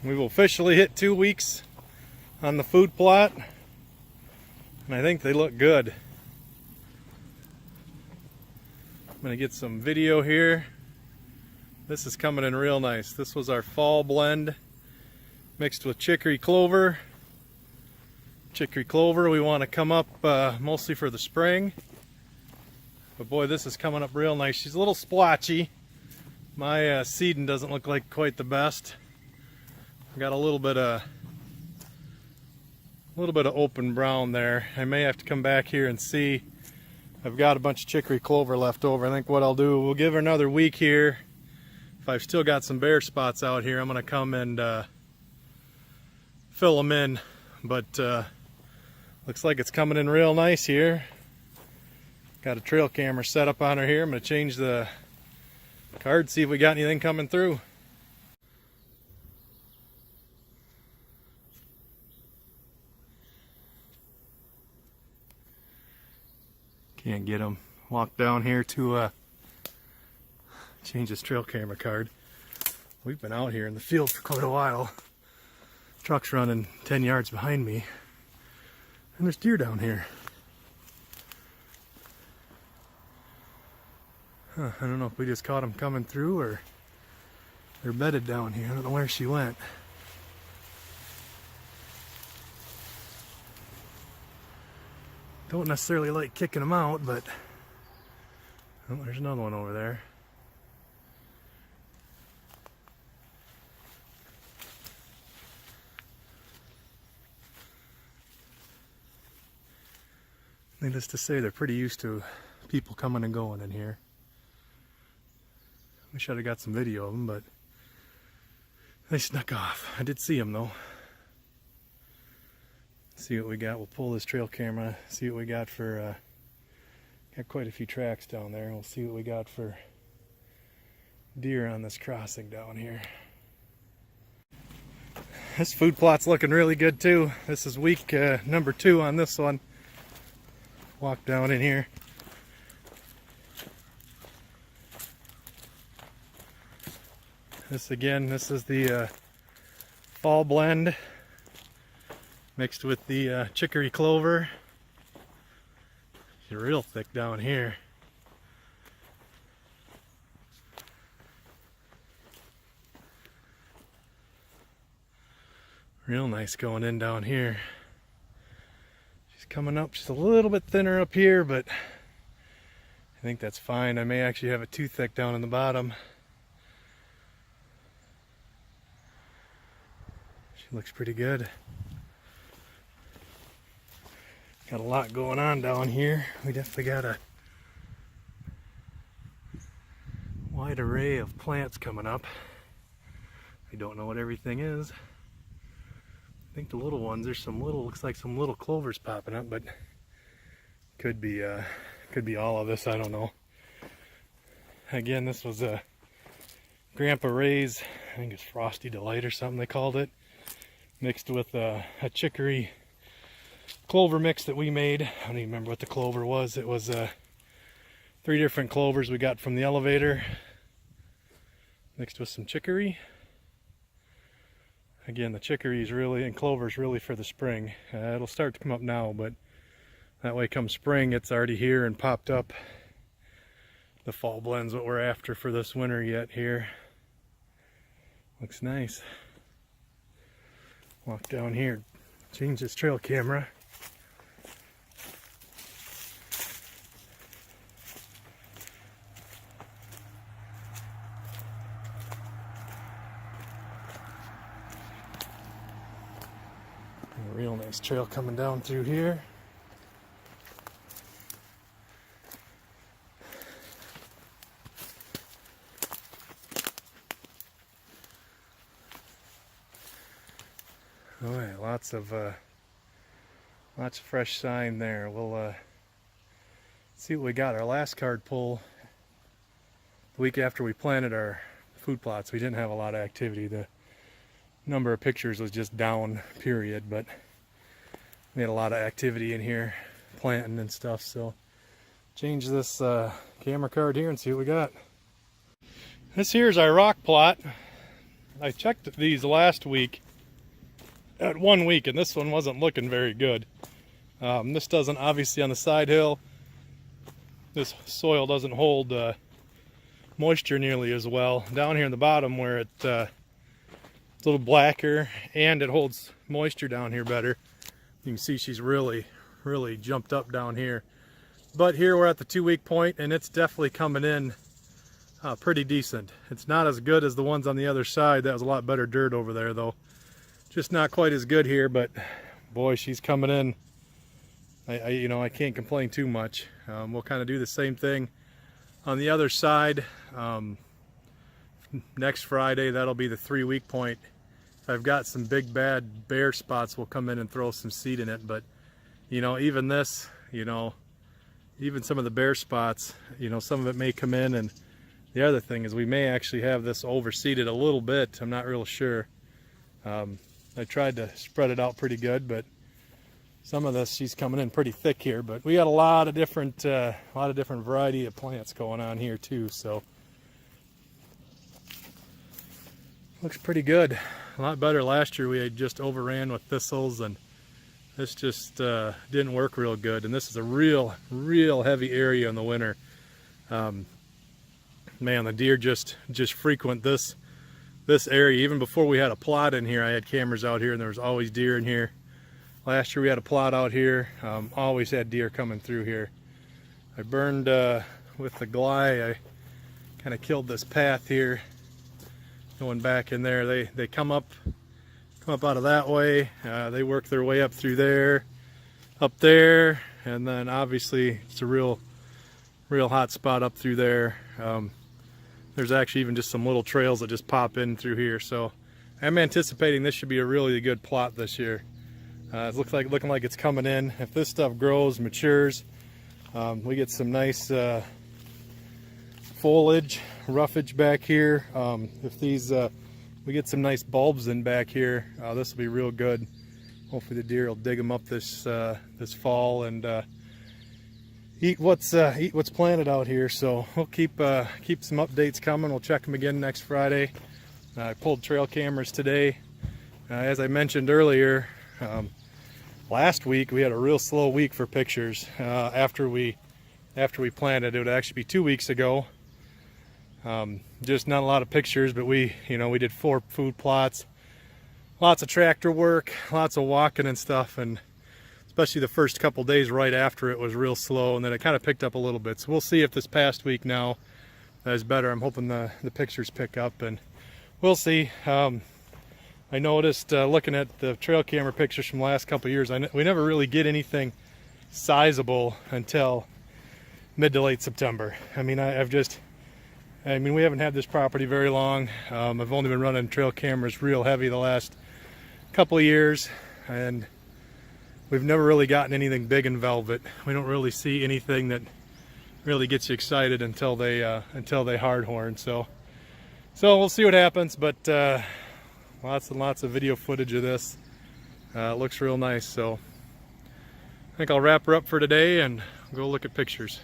We've officially hit 2 weeks on the food plot, and I think they look good. I'm going to get some video here. This is coming in real nice. This was our fall blend mixed with chicory clover. Chicory clover we want to come up mostly for the spring. But boy, this is coming up real nice. She's a little splotchy. My seeding doesn't look like quite the best. I got a little bit of open brown there. I may have to come back here and see. I've got a bunch of chicory clover left over. I think what I'll do, we'll give her another week here. If I've still got some bare spots out here, I'm going to come and fill them in. But looks like it's coming in real nice here. Got a trail camera set up on her here. I'm going to change the card, see if we got anything coming through. Can't get them. Walk down here to change this trail camera card. We've been out here in the field for quite a while. Truck's running 10 yards behind me, and there's deer down here. I don't know if we just caught them coming through or they're bedded down here. I don't know where she went. Don't necessarily like kicking them out, but oh, there's another one over there. Needless to say, they're pretty used to people coming and going in here. Wish I'd have got some video of them, but they snuck off. I did see them though. See what we got. We'll pull this trail camera, see what we got for got quite a few tracks down there. We'll see what we got for deer on this crossing down here. This food plot's looking really good too. This is week number 2 on this one. Walk down in here. This is the fall blend mixed with the chicory clover. It's real thick down here. Real nice going in down here. She's coming up just a little bit thinner up here, but I think that's fine. I may actually have it too thick down in the bottom. She looks pretty good. Got a lot going on down here. We definitely got a wide array of plants coming up. I don't know what everything is. I think the little ones, there's some little, looks like some little clovers popping up, but could be all of this, I don't know. Again, this was a Grandpa Ray's, I think it's Frosty Delight or something they called it, mixed with a chicory clover mix that we made. I don't even remember what the clover was. It was 3 different clovers we got from the elevator mixed with some chicory. Again, the chicory is really, and clover is really for the spring. It'll start to come up now, but that way come spring it's already here and popped up. The fall blend's what we're after for this winter yet here. Looks nice. Walk down here, change this trail camera. A real nice trail coming down through here. Oh yeah, lots of fresh sign there. We'll see what we got. Our last card pull, the week after we planted our food plots, we didn't have a lot of activity. The number of pictures was just down, period, but we had a lot of activity in here, planting and stuff. So change this camera card here and see what we got. This here's our rock plot. I checked these last week at 1 week, and this one wasn't looking very good. This doesn't, obviously on the side hill, this soil doesn't hold moisture nearly as well. Down here in the bottom where it's a little blacker and it holds moisture down here better, you can see she's really jumped up down here. But here we're at the 2 week point, and it's definitely coming in pretty decent. It's not as good as the ones on the other side. That was a lot better dirt over there though. Just not quite as good here, but boy, she's coming in. I can't complain too much. We'll kind of do the same thing on the other side. Next Friday, that'll be the 3 week point. If I've got some big bad bare spots, we'll come in and throw some seed in it. But even this, even some of the bare spots, some of it may come in. And the other thing is we may actually have this overseeded a little bit. I'm not real sure. I tried to spread it out pretty good, but some of this, she's coming in pretty thick here. But we got a lot of different variety of plants going on here too. So looks pretty good. A lot better. Last year we had just overran with thistles, and this just didn't work real good. And this is a real heavy area in the winter. Man, the deer just frequent this area. Even before we had a plot in here, I had cameras out here, and there was always deer in here. Last year we had a plot out here, always had deer coming through here. I burned with the glide. I kind of killed this path here, going back in there. They come up out of that way. They work their way up through there, up there, and then obviously it's a real hot spot up through there. There's actually even just some little trails that just pop in through here. So I'm anticipating this should be a really good plot this year. It looks looking like it's coming in. If this stuff grows, matures, we get some nice foliage, roughage back here. If these we get some nice bulbs in back here, this will be real good. Hopefully the deer will dig them up this fall and eat what's planted out here. So we'll keep some updates coming. We'll check them again next Friday. I pulled trail cameras today. As I mentioned earlier, last week we had a real slow week for pictures. After we planted, it would actually be 2 weeks ago. Just not a lot of pictures, but we did 4 food plots, lots of tractor work, lots of walking and stuff, and especially the first couple days right after it was real slow, and then it kind of picked up a little bit. So we'll see if this past week now is better. I'm hoping the pictures pick up, and we'll see. I noticed looking at the trail camera pictures from the last couple of years, we never really get anything sizable until mid to late September. I mean, we haven't had this property very long. I've only been running trail cameras real heavy the last couple of years, and we've never really gotten anything big in velvet. We don't really see anything that really gets you excited until they hardhorn. So we'll see what happens, but lots and lots of video footage of this. It looks real nice. So I think I'll wrap her up for today and go look at pictures.